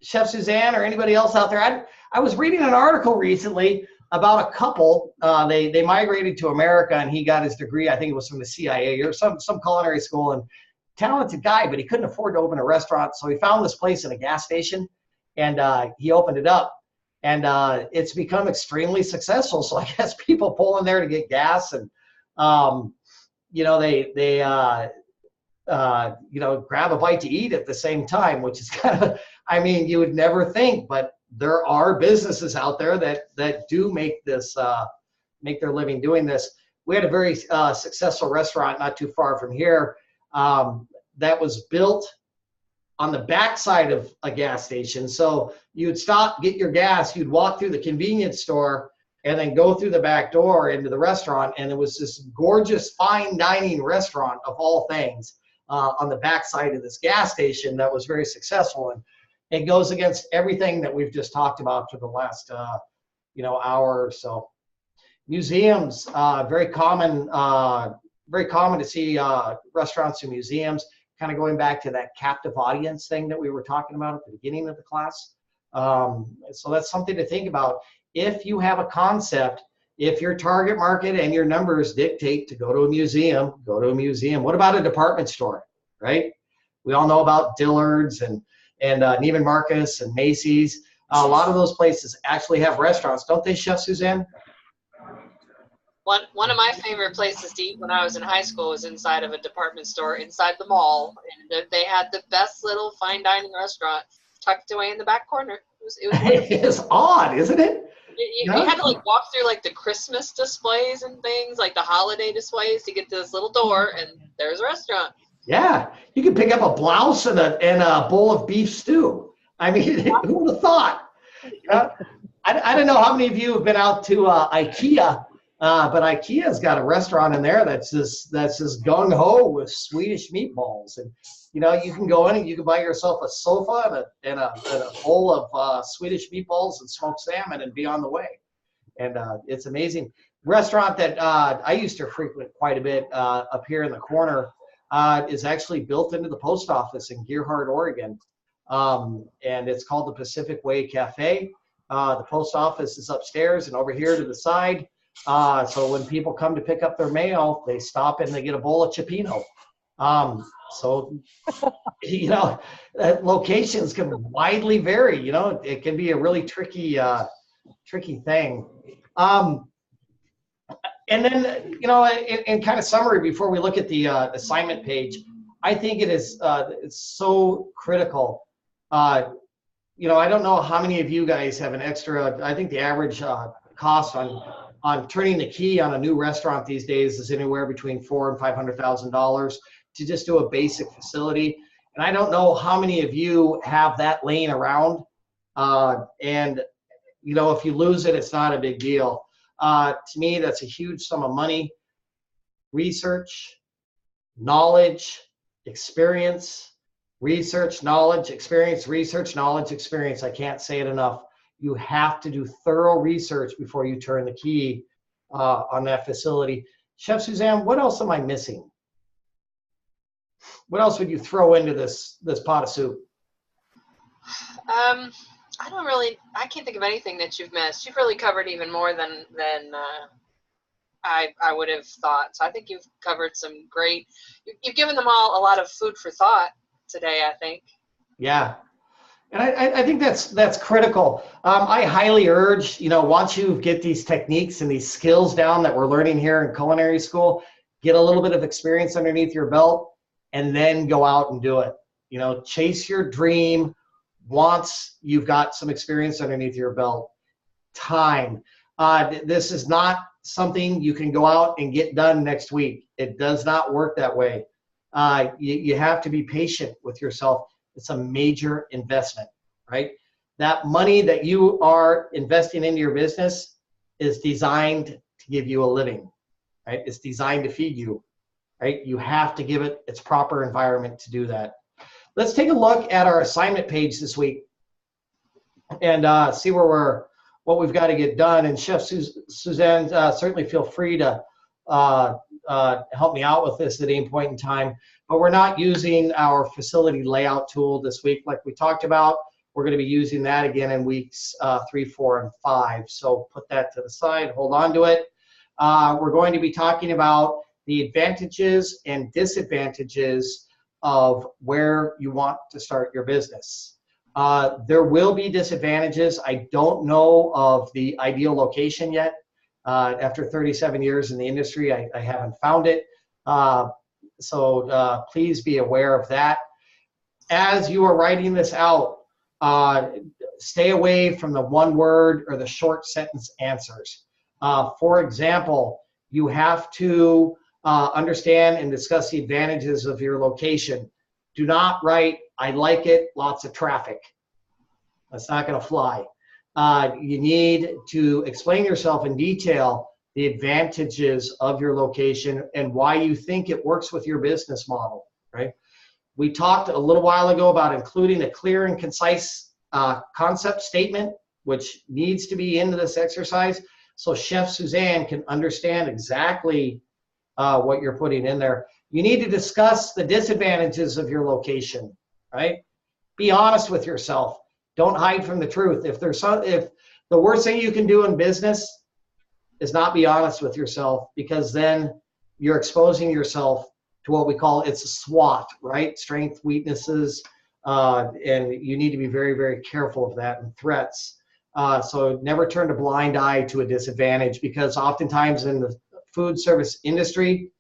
Chef Suzanne or anybody else out there, I was reading an article recently about a couple. They migrated to America, and he got his degree, I think it was from the CIA or some culinary school, and talented guy, but he couldn't afford to open a restaurant. So he found this place in a gas station, and he opened it up, and it's become extremely successful. So I guess people pull in there to get gas, and you know, they you know, grab a bite to eat at the same time, which is kind of, I mean, you would never think, but there are businesses out there that do make this make their living doing this. We had a very successful restaurant not too far from here that was built on the backside of a gas station. So you'd stop, get your gas, you'd walk through the convenience store, and then go through the back door into the restaurant. And it was this gorgeous fine dining restaurant of all things on the backside of this gas station that was very successful. And it goes against everything that we've just talked about for the last you know, hour or so. Museums, very common to see restaurants and museums, kind of going back to that captive audience thing that we were talking about at the beginning of the class. So that's something to think about. If you have a concept, if your target market and your numbers dictate to go to a museum, go to a museum. What about a department store, right? We all know about Dillard's and Neiman Marcus and Macy's. A lot of those places actually have restaurants, don't they, Chef Suzanne? One of my favorite places to eat when I was in high school was inside of a department store inside the mall, and they had the best little fine dining restaurant tucked away in the back corner. It was wonderful. It is odd, isn't it? You had to like walk through like the Christmas displays and things, like the holiday displays, to get to this little door, and there's a restaurant. Yeah, you can pick up a blouse and a bowl of beef stew. I mean, who would have thought? I don't know how many of you have been out to IKEA, but IKEA's got a restaurant in there that's just gung ho with Swedish meatballs, and you can go in and you can buy yourself a sofa and a bowl of Swedish meatballs and smoked salmon and be on the way. And it's amazing. Restaurant that I used to frequent quite a bit up here in the corner is actually built into the post office in Gerhardt, Oregon. And it's called the Pacific Way Cafe. The post office is upstairs and over here to the side. So when people come to pick up their mail, they stop and they get a bowl of cioppino. So, locations can widely vary. It can be a really tricky thing. And then, in kind of summary, before we look at the assignment page, I think it's so critical. I don't know how many of you guys have an extra. I think the average cost on turning the key on a new restaurant these days is anywhere between $400,000 and $500,000 to just do a basic facility. And I don't know how many of you have that laying around. And if you lose it, it's not a big deal. To me, that's a huge sum of money. Research, knowledge, experience. Research, knowledge, experience, research, knowledge, experience. I can't say it enough. You have to do thorough research before you turn the key on that facility. Chef Suzanne, what else am I missing? What else would you throw into this pot of soup? I can't think of anything that you've missed. You've really covered even more than I would have thought. So I think you've covered some great, you've given them all a lot of food for thought today, I think. Yeah. And I think that's critical. I highly urge, once you get these techniques and these skills down that we're learning here in culinary school, get a little bit of experience underneath your belt and then go out and do it. Chase your dream once you've got some experience underneath your belt. Time. This is not something you can go out and get done next week. It does not work that way. You have to be patient with yourself. It's a major investment, right? That money that you are investing into your business is designed to give you a living, right? It's designed to feed you, right? You have to give it its proper environment to do that. Let's take a look at our assignment page this week and see what we've got to get done. And Chef Suzanne, certainly feel free to help me out with this at any point in time. But we're not using our facility layout tool this week like we talked about. We're going to be using that again in weeks 3, 4, and 5. So put that to the side, hold on to it. We're going to be talking about the advantages and disadvantages of where you want to start your business. There will be disadvantages. I don't know of the ideal location yet. After 37 years in the industry, I haven't found it. So please be aware of that. As you are writing this out, stay away from the one word or the short sentence answers. For example, you have to understand and discuss the advantages of your location. Do not write, I like it, lots of traffic. That's not going to fly. You need to explain yourself in detail the advantages of your location and why you think it works with your business model, right? We talked a little while ago about including a clear and concise concept statement, which needs to be into this exercise so Chef Suzanne can understand exactly what you're putting in there. You need to discuss the disadvantages of your location, right? Be honest with yourself. Don't hide from the truth. If the worst thing you can do in business is not be honest with yourself, because then you're exposing yourself to what we call, it's a SWOT, right? Strength, weaknesses, and you need to be very, very careful of that, and threats. So never turn a blind eye to a disadvantage, because oftentimes in the food service industry,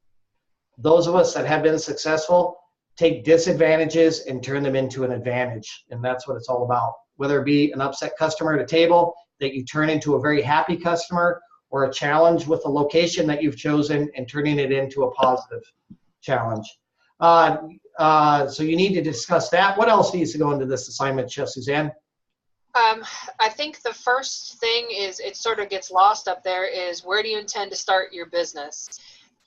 those of us that have been successful take disadvantages and turn them into an advantage. And that's what it's all about. Whether it be an upset customer at a table that you turn into a very happy customer, or a challenge with the location that you've chosen and turning it into a positive challenge. So you need to discuss that. What else needs to go into this assignment, Chef Suzanne? I think the first thing is, it sort of gets lost up there, is where do you intend to start your business?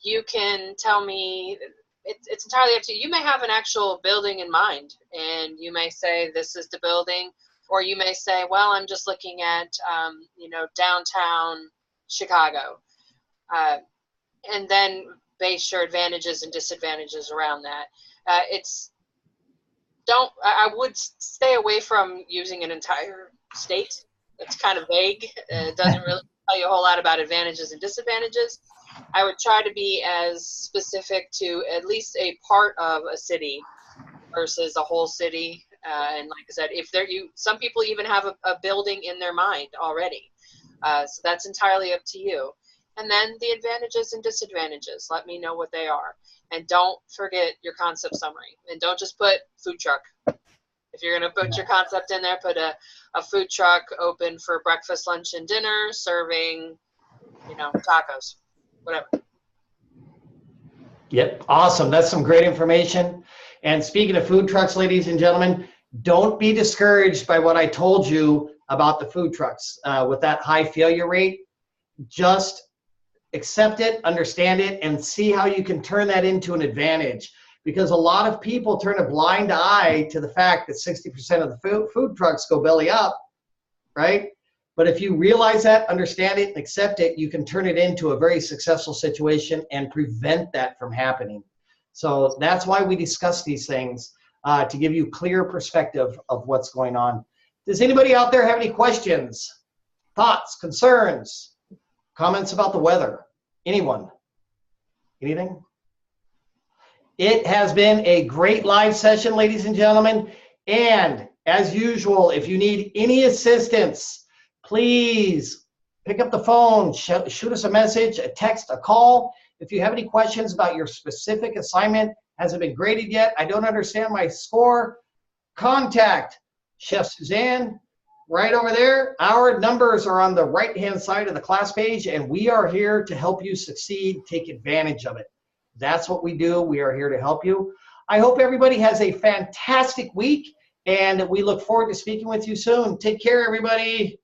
You can tell me, it's entirely up to you. You may have an actual building in mind, and you may say this is the building, or you may say, well, I'm just looking at, downtown Chicago, and then base your advantages and disadvantages around that. I would stay away from using an entire state. That's kind of vague. It doesn't really tell you a whole lot about advantages and disadvantages. I would try to be as specific to at least a part of a city versus a whole city. And like I said, some people even have a building in their mind already. So that's entirely up to you. And then the advantages and disadvantages, let me know what they are. And don't forget your concept summary. And don't just put food truck. If you're going to put your concept in there, put a food truck open for breakfast, lunch, and dinner, serving, tacos, whatever. Yep, awesome. That's some great information. And speaking of food trucks, ladies and gentlemen, don't be discouraged by what I told you about the food trucks with that high failure rate. Just accept it, understand it, and see how you can turn that into an advantage. Because a lot of people turn a blind eye to the fact that 60% of the food trucks go belly up, right? But if you realize that, understand it, and accept it, you can turn it into a very successful situation and prevent that from happening. So that's why we discuss these things, to give you clear perspective of what's going on. Does anybody out there have any questions, thoughts, concerns, comments about the weather? Anyone? Anything? It has been a great live session, ladies and gentlemen. And as usual, if you need any assistance, please pick up the phone, shoot us a message, a text, a call. If you have any questions about your specific assignment, hasn't been graded yet, I don't understand my score, contact Chef Suzanne right over there. Our numbers are on the right-hand side of the class page, and we are here to help you succeed, take advantage of it. That's what we do. We are here to help you. I hope everybody has a fantastic week, and we look forward to speaking with you soon. Take care, everybody.